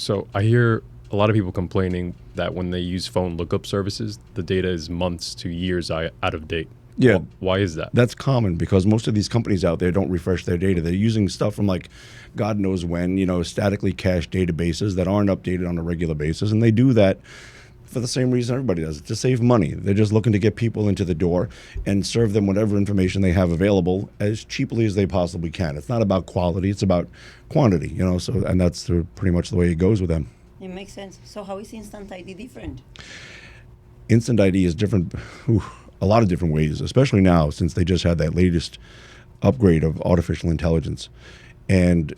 So I hear a lot of people complaining that when they use phone lookup services, the data is months to years out of date. Yeah, Why is that? that's common because most of these companies out there don't refresh their data. They're using stuff from like God knows when, statically cached databases that aren't updated on a regular basis. And they do that for the same reason everybody does it, to save money. They're just looking to get people into the door and serve them whatever information they have available as cheaply as they possibly can. It's not about quality, it's about quantity, so and that's pretty much the way it goes with them. It makes sense. So how is Instant ID different? Instant ID is different, a lot of different ways, especially now since they just had that latest upgrade of artificial intelligence. And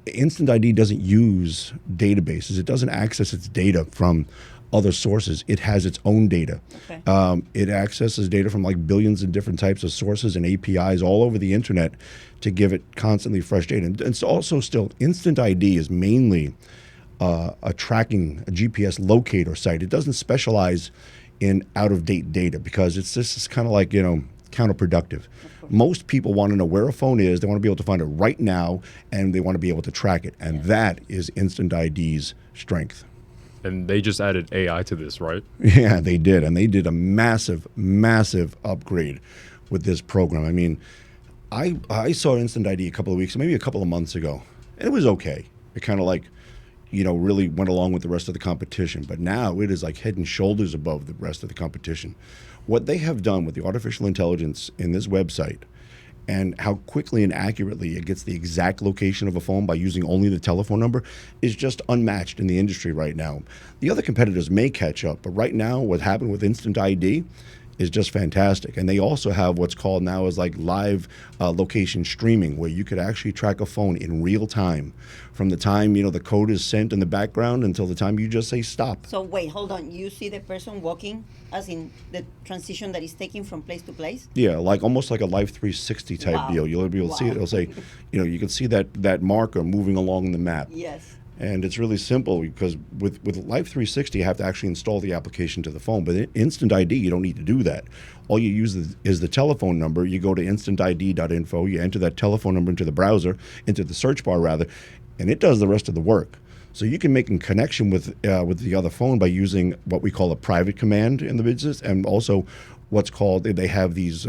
Instant ID doesn't use databases. It doesn't access its data from other sources. It has its own data. Okay. It accesses data from like billions of different types of sources and APIs all over the internet to give it constantly fresh data. And it's also still, Instant ID is mainly a GPS locator site. It doesn't specialize in out-of-date data because it's kind of like, counterproductive. Most people want to know where a phone is. They want to be able to find it right now, and they want to be able to track it. And that is Instant ID's strength. And they just added AI to this, right? Yeah, they did. And they did a massive, massive upgrade with this program. I mean, I saw Instant ID a couple of weeks, maybe a couple of months ago. And it was okay. It kind of like, really went along with the rest of the competition. But now it is like head and shoulders above the rest of the competition. What they have done with the artificial intelligence in this website and how quickly and accurately it gets the exact location of a phone by using only the telephone number is just unmatched in the industry right now. The other competitors may catch up, but right now what happened with Instant ID is just fantastic. And they also have what's called now as like live location streaming, where you could actually track a phone in real time from the time, the code is sent in the background until the time you just say stop. So wait, hold on. You see the person walking, as in the transition that is taking from place to place? Yeah, like almost like a Life 360 type Wow. deal. You'll be able to see it. It'll say, you can see that marker moving along the map. Yes. And it's really simple because with Life 360, you have to actually install the application to the phone. But in Instant ID, you don't need to do that. All you use is the telephone number. You go to instantid.info, you enter that telephone number into the browser, into the search bar rather, and it does the rest of the work. So you can make a connection with the other phone by using what we call a private command in the business, and also what's called, they have these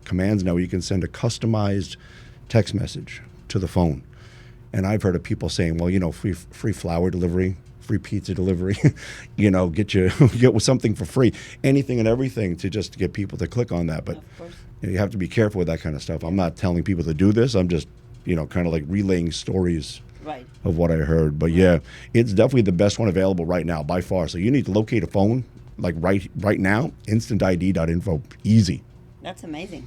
commands now where you can send a customized text message to the phone. And I've heard of people saying, well, free flower delivery, free pizza delivery, get something for free, anything and everything to just get people to click on that. But Of course. you have to be careful with that kind of stuff. I'm not telling people to do this. I'm just, kind of like relaying stories Right. of what I heard. But yeah, it's definitely the best one available right now by far. So you need to locate a phone like right now, instantid.info, easy. That's amazing.